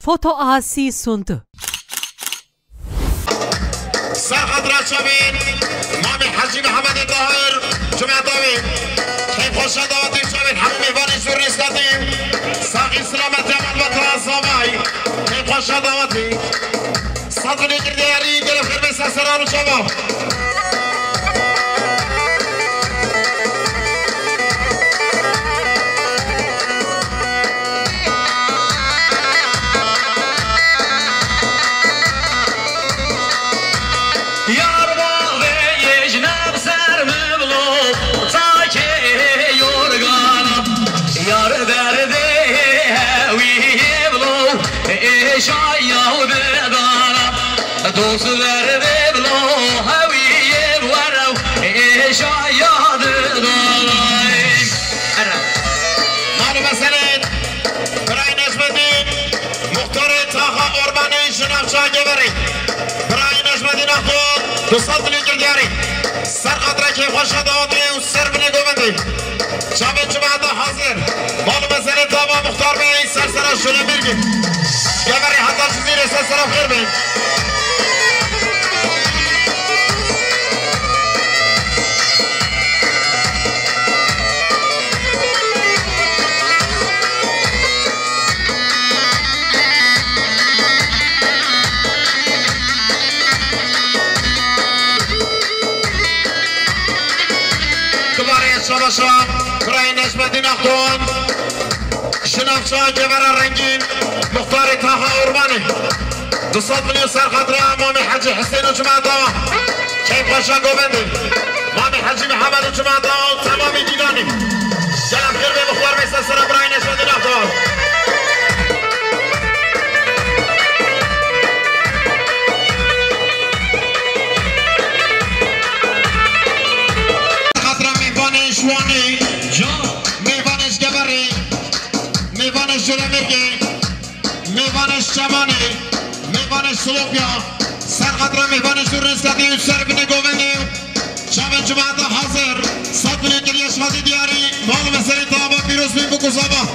Foto Asi sundu. سرخط رشابین مامی حجی محمد داهر جمعه داوین خیلی خوش دعوتی شابین همه میوانی شور نشتاتیم ساقی سلامت جمال بطلا سامای خیلی خوش دعوتی صدقی گردیاری گرفت خیلی سرسران شما دوست درد بلو هویه ورو شاید داریم مالو مسئله برای نجمدین مختار تاها ارمانی شنافچا گبری برای نجمدین اخوان 200 لیتر دیاری سرقد رکی خوش داوتی و سر بینی گومندی شابه جمعه حاضر مالو مسئله تاها مختار بینی سرسرا شنه برگی گبری حتی چیزی رسه سرا خیر بین شام برای نجمدین اخوان شنافچا جبر رنگین مختار تاها ارمانی 200 میلیون سرخطره مامی حجی حسین و جمعه داوا کیف باشا گوبندی مامی حجی محمد و جمعه داوا تمامی دیگانی جلم خیر به مختار میسه سر برای نجمدین اخوان شوانی میوانش گبری میوانش جرمرگی میوانش چمانی میوانش سلوپیا سرقدر میوانش رزقتی و سر بینه گومنی شب جمعه حاضر 100 میلیون گریه شادی دیاری مال مسئله تابا پیروز بین بکوزابا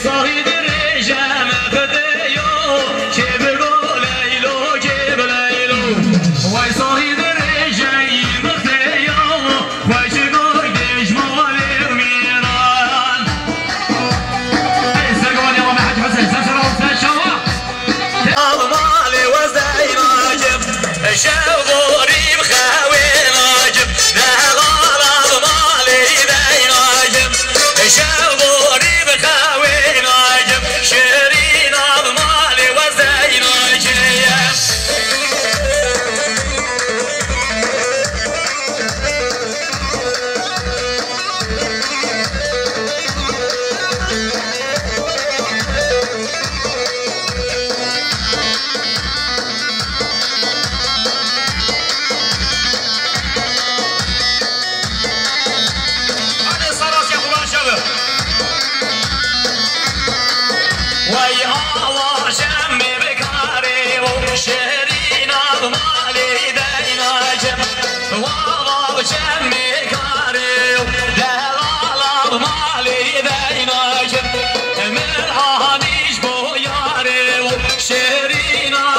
صاحب الرجال ما فدايو كيف قول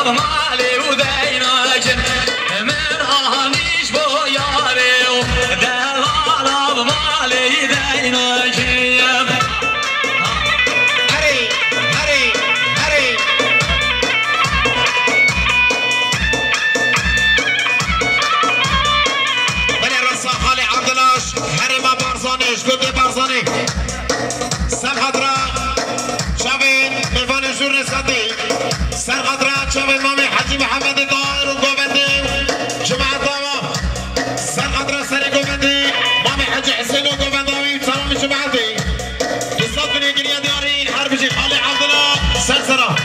مالی و دیناکن من آنیش با یاره و دلالم مالی دیناکن هری هری هری بله رسا خالی عبدالله حرم بارزانیش گوده بارزانی سرخدرا شبین میوان جور نسخدی سرخدرا شبین مامی حجی محمد دایر و گوبندی جماعت داما سرخدرا سری گوبندی مامی حجی حسین و گوبنداوی تمام جماعتی دوستات بینی گریه دیاری هر بجی خالی عبدالله سرسرا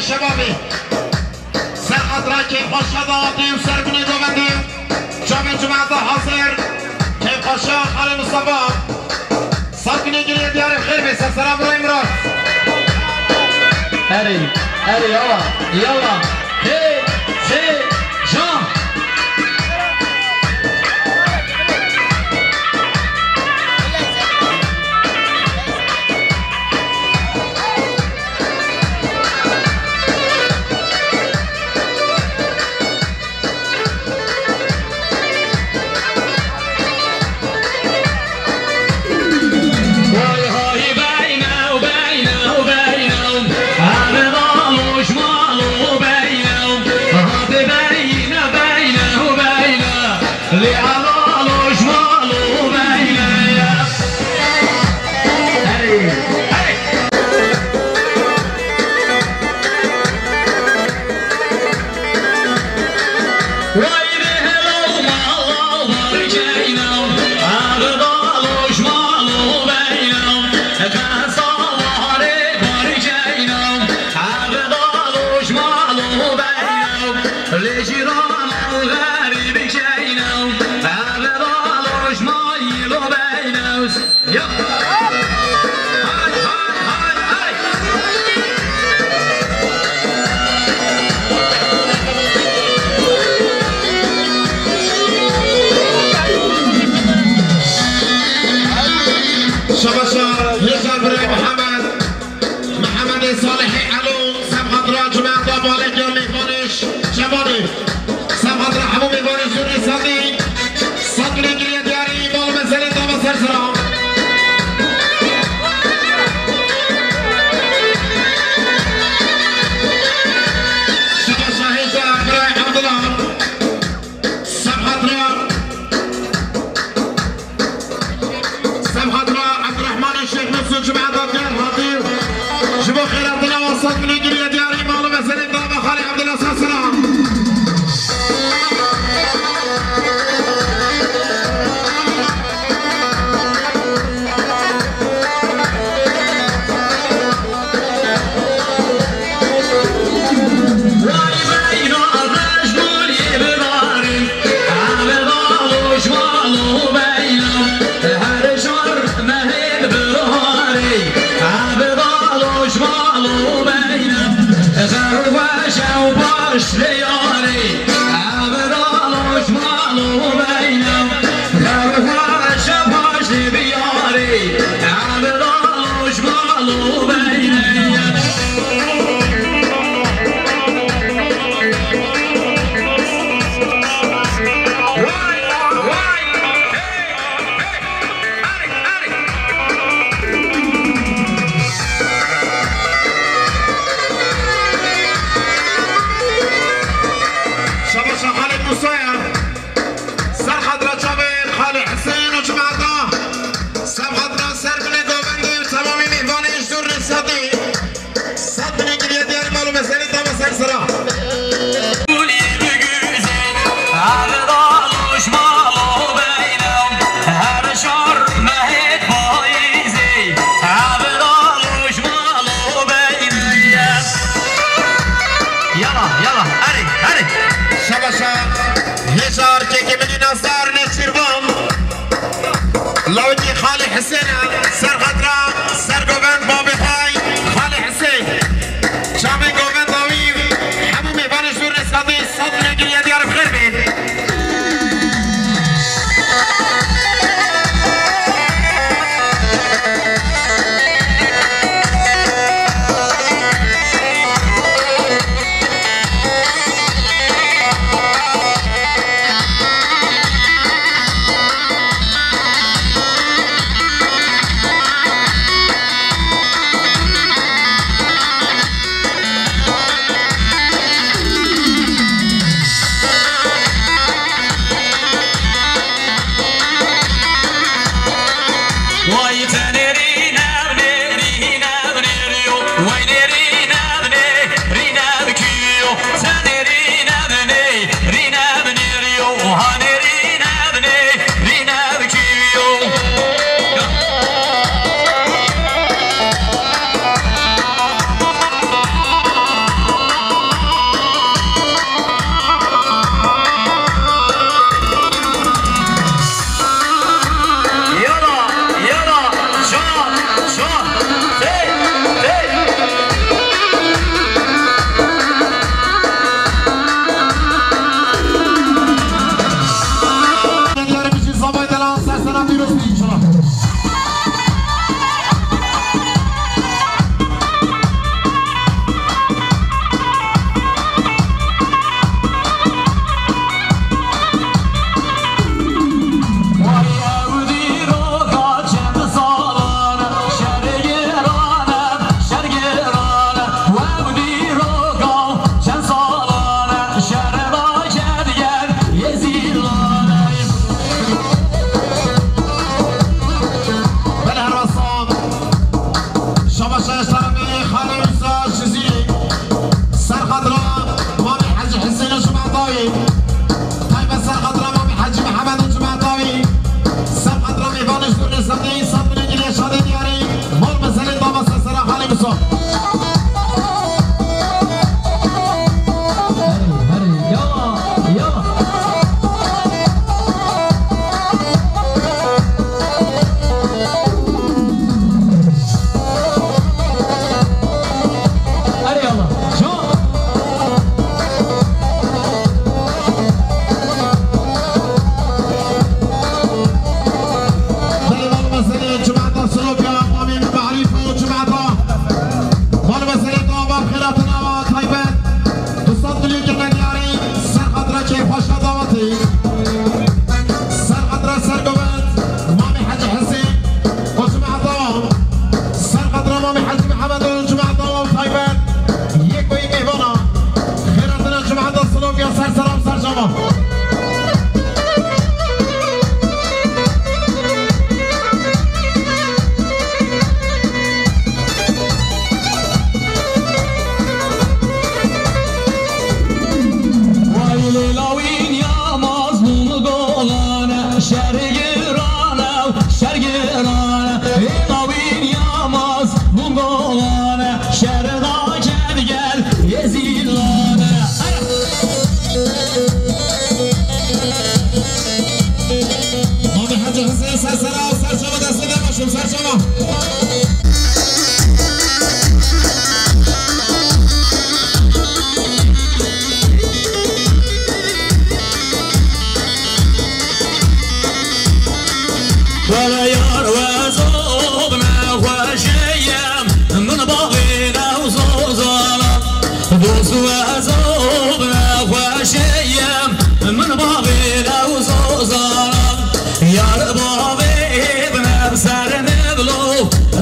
شبابی سرخدرا که خوشا دادیم سرگونه دومندیم جامع جماعت حاضر که خوشا خالی مصطفى سرگونه گریه دیار خیر السلام عليكم راس هري هري يلا يلا هي هي جان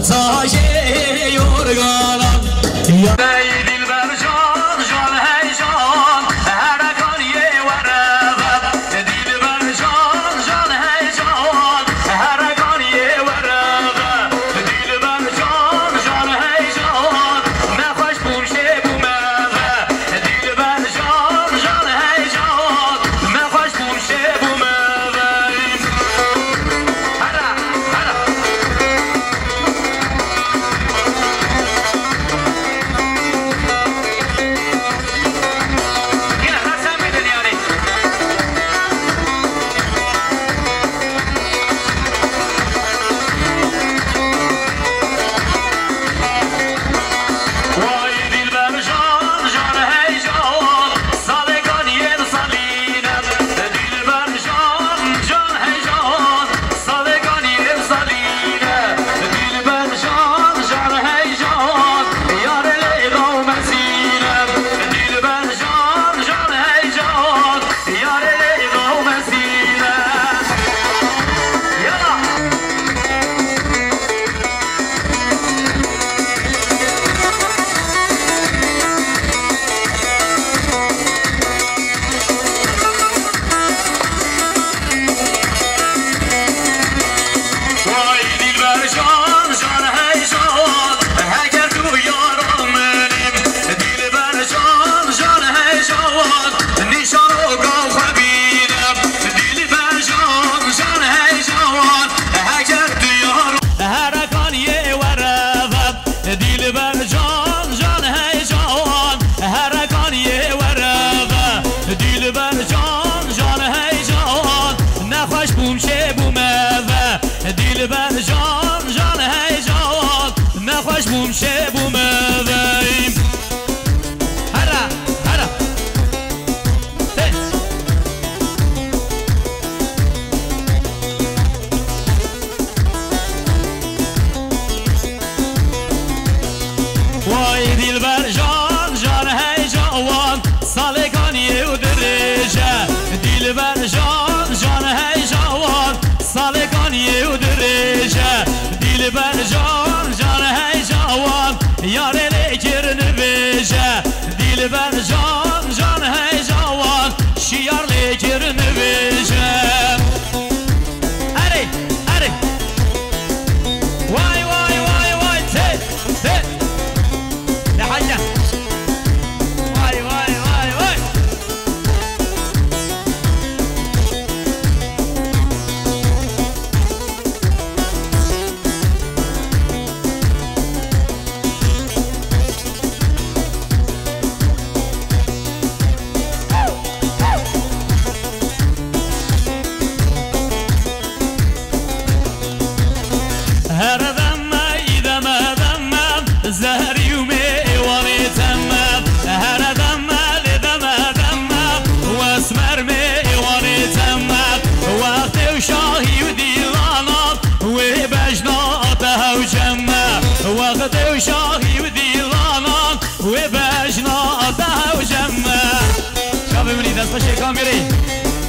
تاجه یورگانم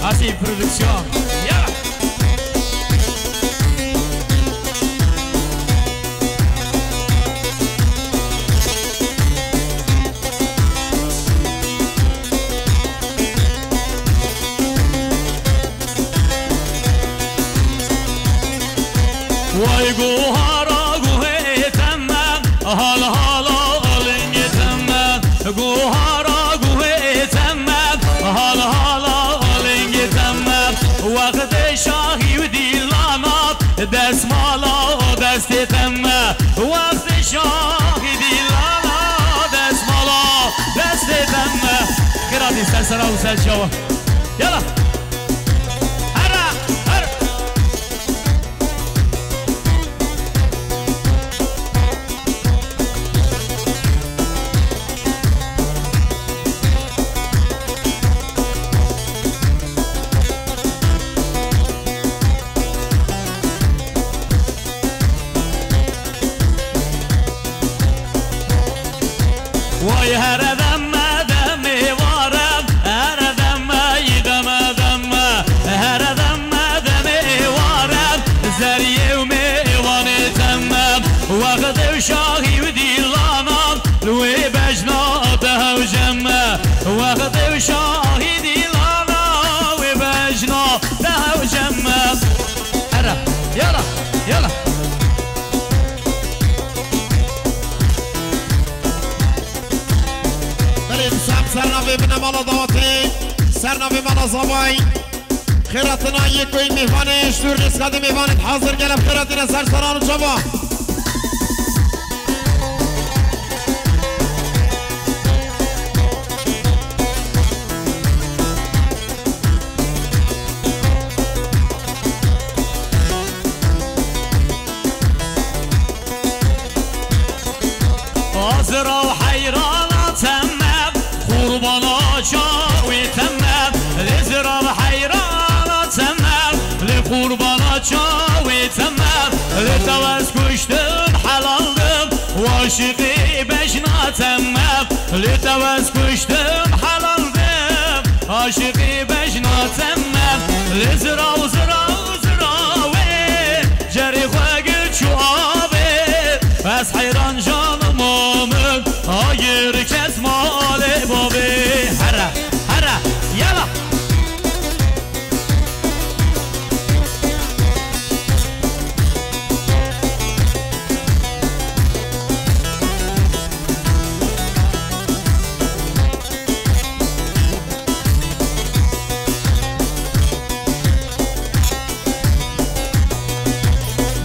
Así, producción. ¡Ya! Vay guhara guhe temmen, hala hala alınge temmen. Guhara guhe temmen, hala hala alınge temmen. Vakti şahi ve dilanat, desmala desti temmen. Vakti şahi dilanat, desmala desti temmen. Kırat ister sana bu sen şava. Yala. Vay her demme demi varım, her demme yedeme demme, her demme demi varım, zeryevmi vanı temmem, ve بی بنا مالا دواتی سرناوی مالا زبای خیراتنا یکوی میوانش دور نسکادی میوانت حاضر گلب خیراتنا سرسران و جوا حاضر و حیرانت تمام قربانا چاوی تمام لزرا و حیرانت تمام لقربانا چاوی تمام لتوز کشتم حلالدم واشقی بشنا تمام لتوز کشتم حلالدم عاشقی بشنا تمام لزرا و زرا و زراوی جری خوگل چوابی بس حیران جانم آمد آیر کس مال بابی هره هره یلا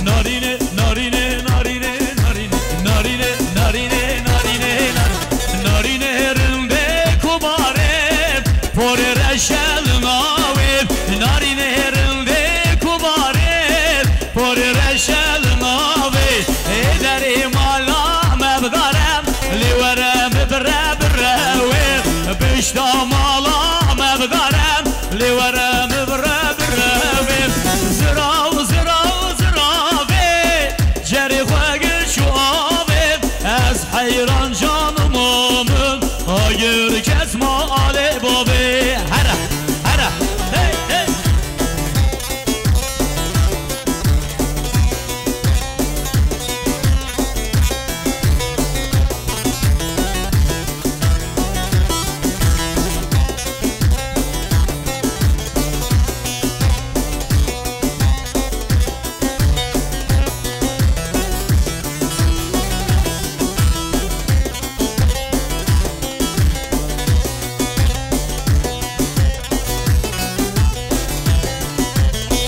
نارینه نارینه نارینه نارینه نارینه نارینه نارینه رنده کباره پر رشل ناوید نارینه رنده کباره پر رشل ناوید اداری مالا مبدارم لیورم بره بره بشتا مالا مبدارم لیورم بره بره زراو زراو زراوی جری خوگل شوابی از حیران جانم آمد آیر کس مال بابی هره هره هی هی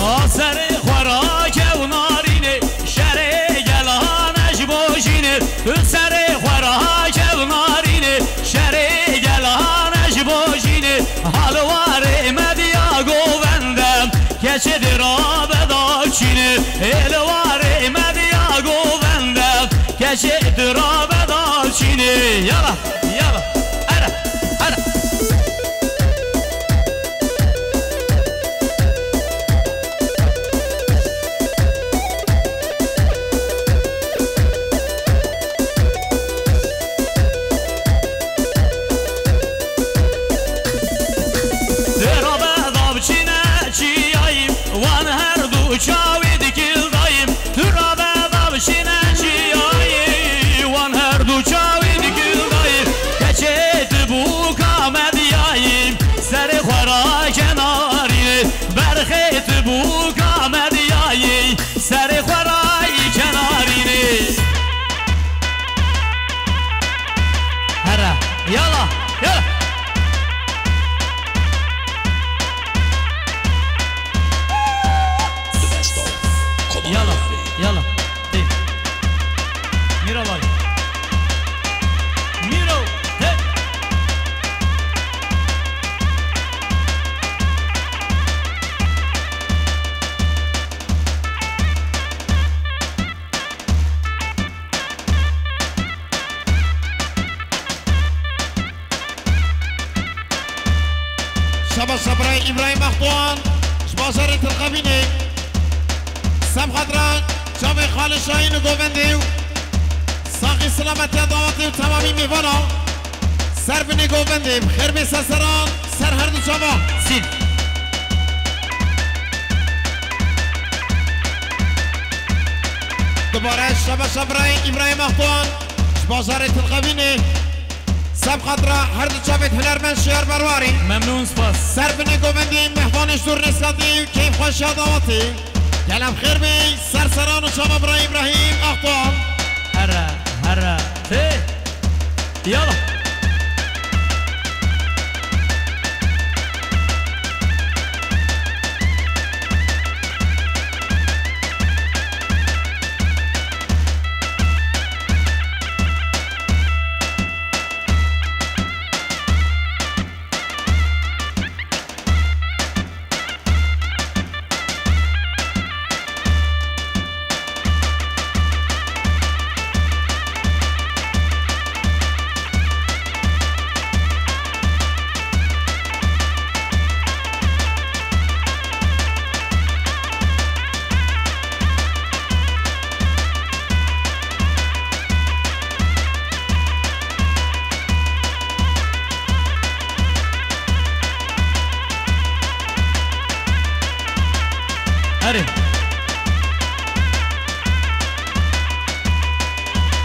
آسر خوراک و نارینه شر گلانش باشینه سر خوراک و نارینه شر گلانش باشینه حالوار مدیا گووندم کچه درا بداچینه الوار مدیا گووندم کچه درا بداچینه یلا یلا اره اره چاوی دکیل دایم تو را به دابشینه چیایی وان هر دو چاوی دکیل دایم کچه تبوک آمدیاییم سر خوراک ناری برخی تبوک آمدیایی سر خوراک ناری هره یالا یالا يلا يلا ايه ميرو باي ميرو هي شبا صبرای ابراهیم اخوان شبازار تلقبینه سم خدران جامع خال شاهین و گووندیو ساقی سلامتی دعواتی و تمامی میوانا سر بینی گووندیم خیر بی سرسران سر هر دو جامع سید دوباره شبا صبرای ابراهیم اخوان شبازار تلقبینه سم خدرا هر دو جامعت هنرمند شیار برواری ممنون سپاس سر بینی گووندیم مهمانش دور نسکاتی و کیف خوش دعواتی گلم خیر بی سرسران و شما برای ابراهیم اخوان هره هره ته یالا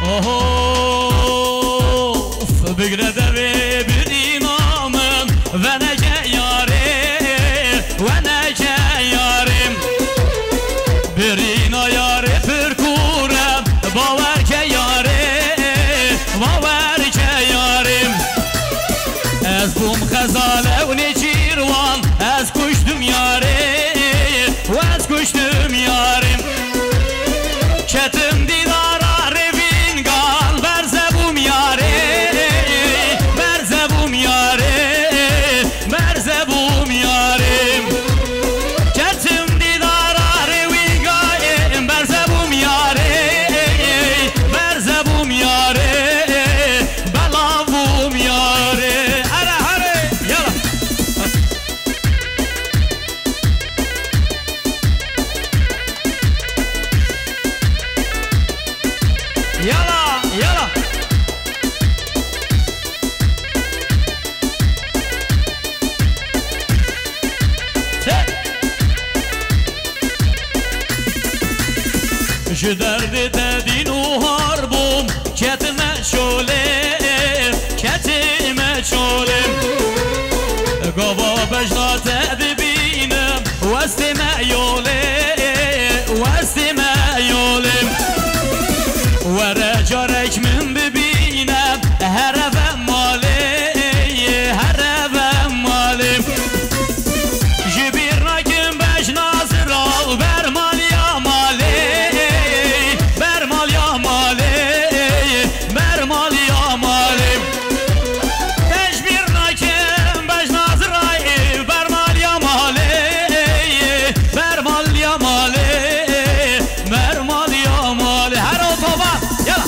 Of bigre de bir imamım ve nece yarim ve nece yarim birine yari pürkurem baver ke yarim ez bum khazale u necirwan ez kuştum yarim ve ez kuştum yarim çetim didara revingan berzebum yarim berzebum yarim berzebum yarim çetim didara revingan berzebum yarim berzebum yarim belavum yarim hare hare yala yala yala Şu derdi dedin o harbum ketime şolim ketime şolim Gava bejna tedbinem vestime yolim vestime yolim Vere carek min bibinem her evem malim Jibir nakim beş nazır al bermal ya mali bermal ya mali bermal ya malim Teşbir nakim beş nazır ay bermal ya mali bermal ya mali bermal ya mali her otoban yala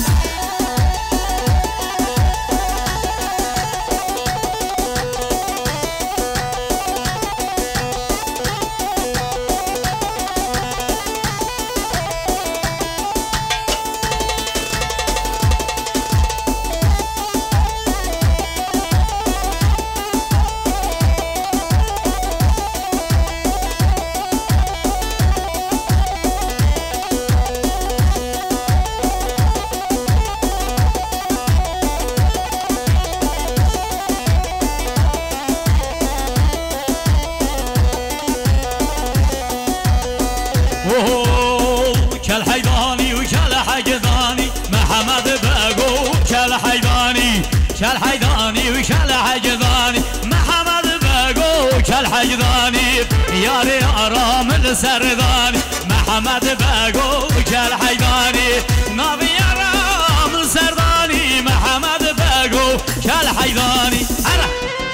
كل حيداني وكل حجداني محمد بقو كل حيداني كل حيداني وكل حجداني محمد بقو كل حجداني يا ريارام السرداني محمد بقو كل حيداني نبي يارام السرداني محمد بقو كل حيداني هلا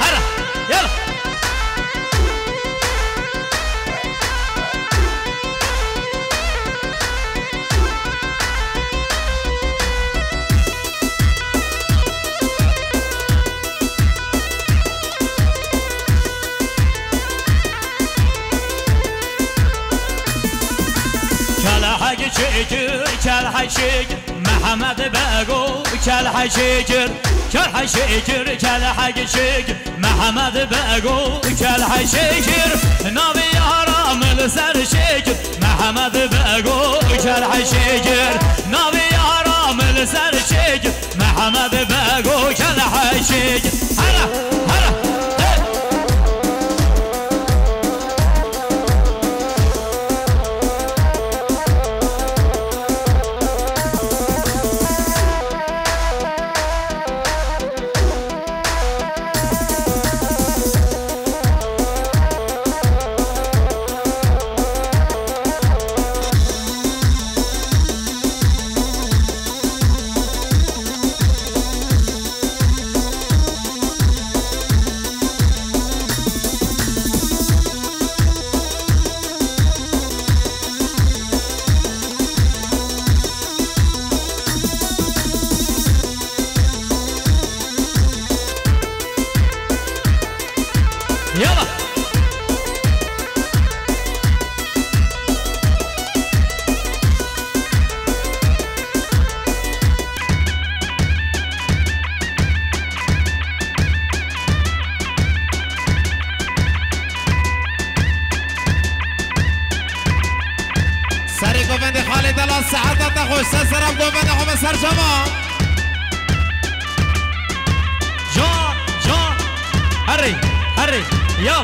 هلا يلا شجر كل حشجر محمد بقو كل حشجر كل حشجر كل حشجر محمد بقو كل حشجر نبي حرام السر شجر محمد بقو كل حشجر نبي حرام السر شجر محمد بقو كل حشجر هلا هلا يلا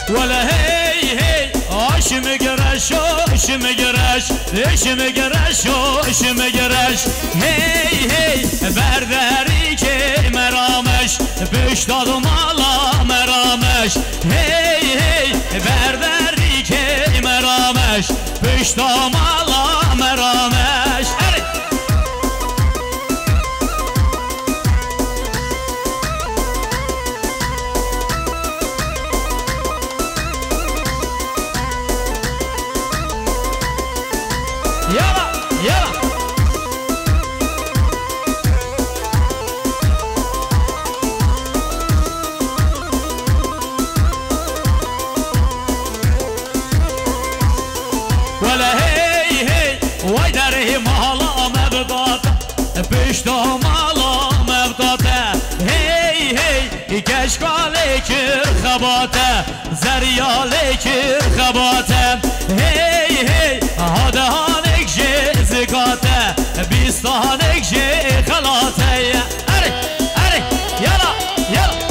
ولا هي هي اش مقرش اش مقرش اش مقرش اش مقرش هي هي برداری که مرامش بشتاد مالا مرامش هی هی برداری که مرامش بشتاد مالا مرامش يلا يلا ولا هي هي ويدره مالا مبدات بشتا مالا مبدات هي هي كشكالك خباته زريالك خباته هي هي هذا زكاته بيستانك جي خلاته اري اري يلا يلا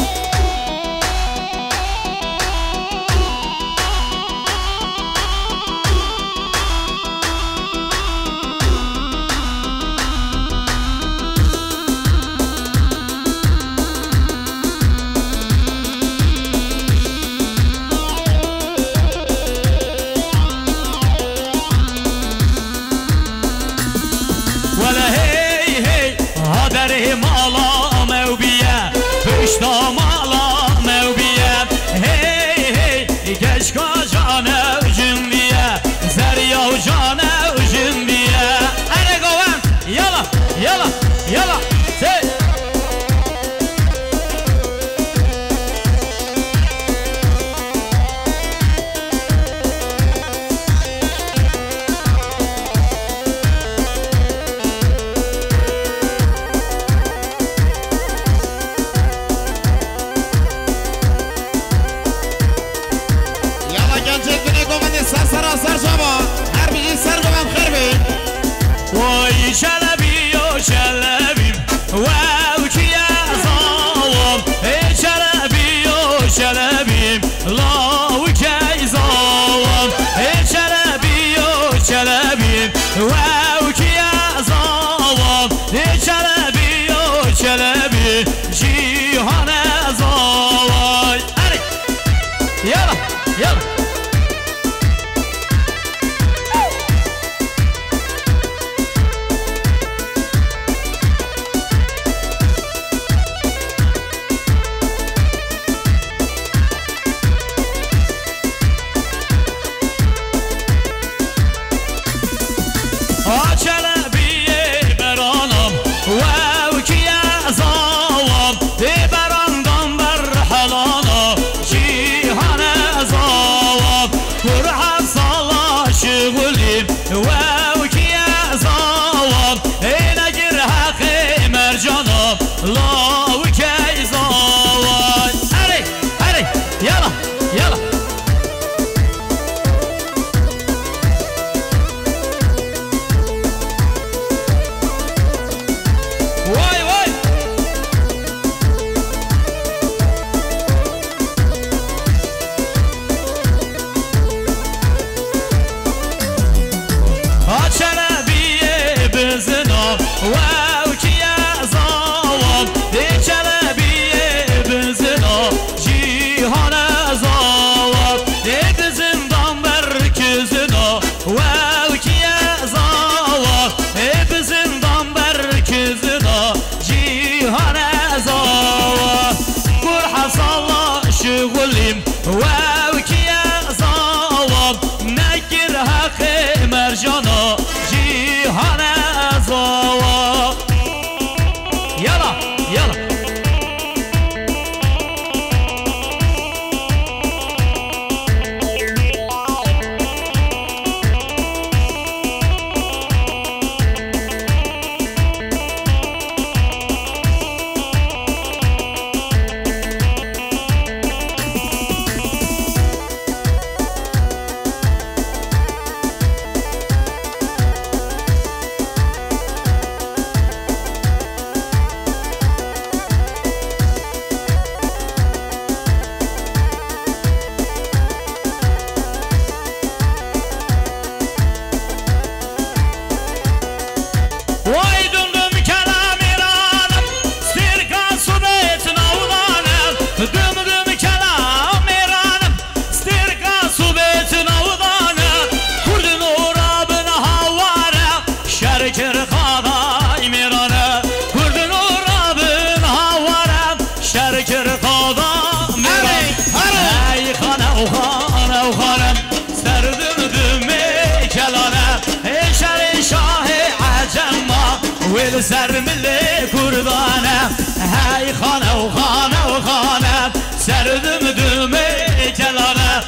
والسر ملي كردانه هاي خانه وخانه وخانه سردم دمي كلانه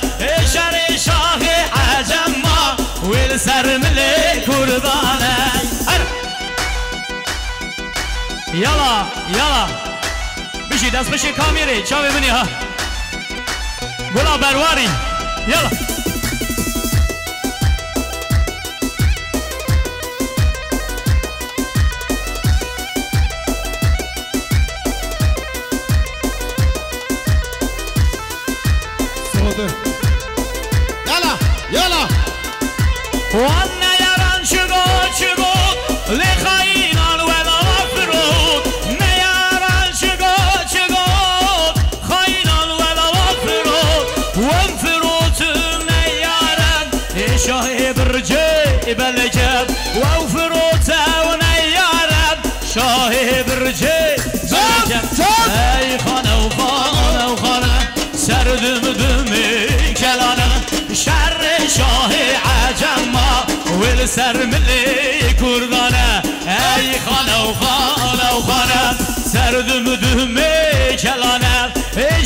شر شاه عجمه والسر ملي كردانه يلا يلا بشي دست بشي كاميري چاوي مني ها گلا برواري يلا يلا يلا وانا يران شغل شغل لخاينان ولا مفروض نيران شغل شغل خاينان ولا مفروض وانفروض نيران شاه برجي بلجب وانفروض ونيران شاه برجي بلجب اي خانه وخانه وخانه سردم دمي كلانه شر شاه عجمه والسر ملي كردانه اي خانه وخانه وخانه سردم دمي كلانه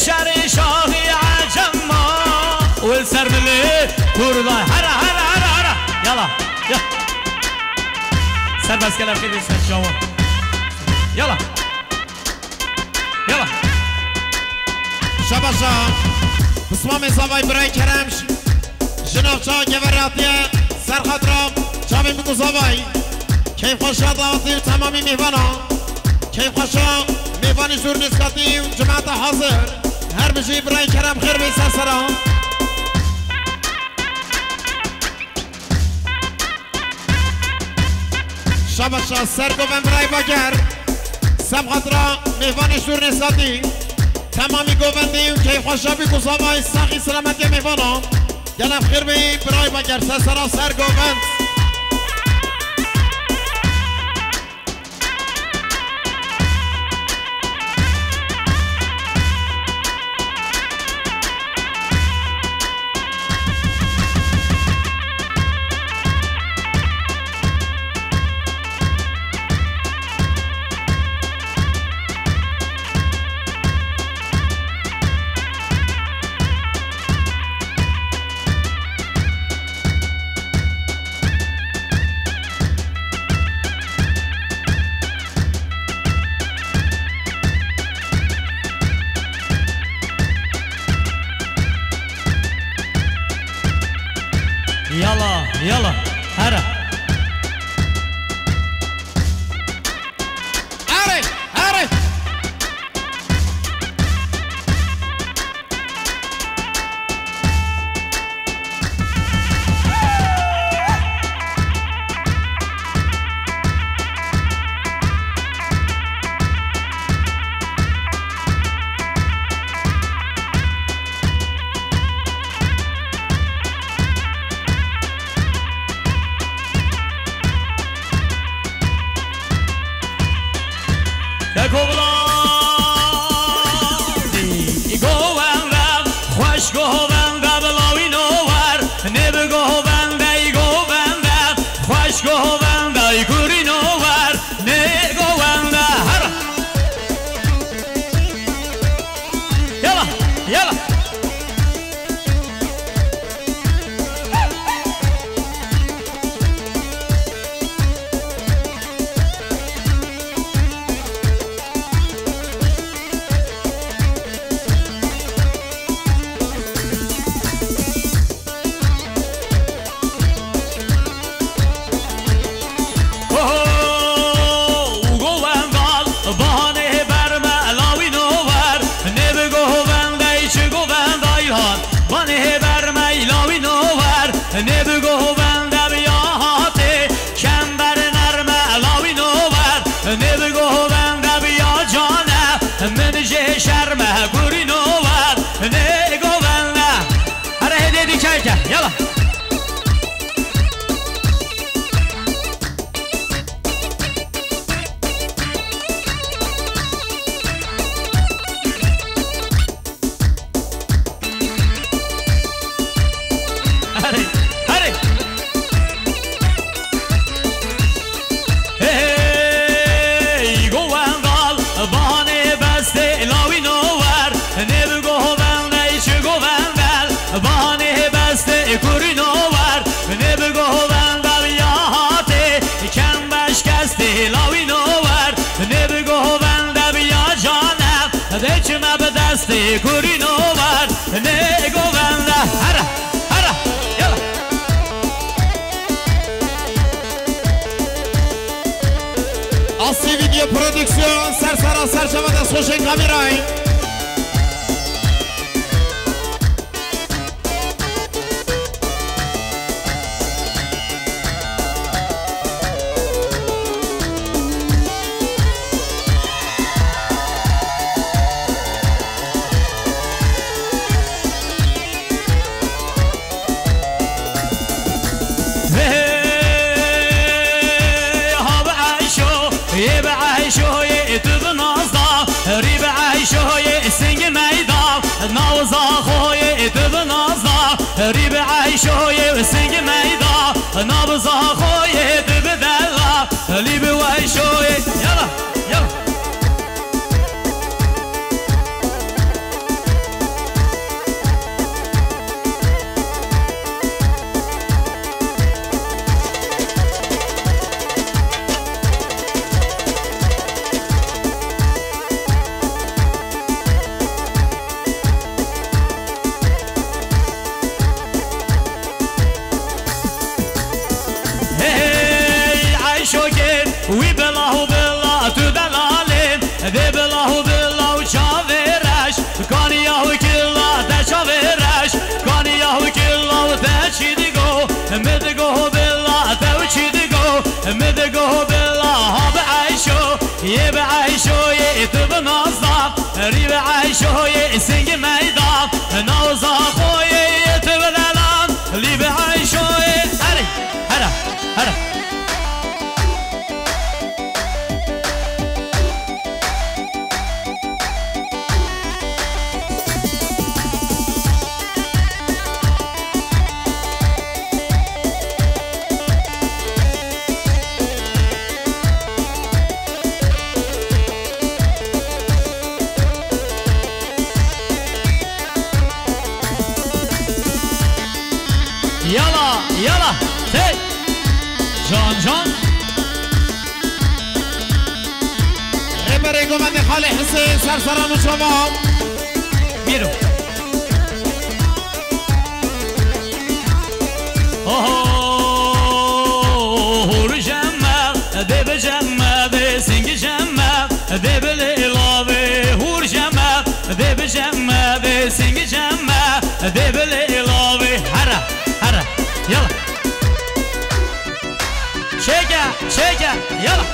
شر شاه عجمه والسر ملي كردانه هرا هرا هرا هرا يلا يلا سر بس كلام خير سر جوان يلا يلا شباشا بسمام زوای برای کرمش جناب چا گوراتیه سرخطرام چاوی میگو زوای کیف خوشا دعوتی و تمامی میوانا کیف خوشا میوانی جورنیسکاتی و جماعت حاضر هر بجی برای کرم خیر بی سرسرام شباشا سرگوون برای باگر سبخطرا میوانی جورنیسکاتی تمامی گووندیم که خوشا بی گذاوای ساقی سلامتی میوانم جناب خیر بی برای باگر سرسرا سر گووند يلا يلا هرا هره هره كوبلادي يقوان خوش قوان بلاوي نوار نب قوان يقوان خوش قوان يقوري نوار نقوان هر يلا يلا دی کوری نوبر نگو بنده هره هره یلا آسی ویدیو پرودکسیون سرسرا سرشود از خوش کامیرای ريب عايشوي وسنج ميدا نابز خوي دبدلا ليب وعيشوي يلا يلا مدقو بالله بعيشو يبعيشو يتب نصاب ريب عيشو يسنج ميدان نوزا خوي يتب دلان اللي بعيشو هري هرا هرا يلا يلا هي جان جان امريكو من خالي حسين سرسران شما ميرو اوه جمال دب جمال سنگ جمال دب ليلاوي هور جمال دب جمال سنگ جمال دب ليلاوي هرا هرا يلا شيكا شيكا يلا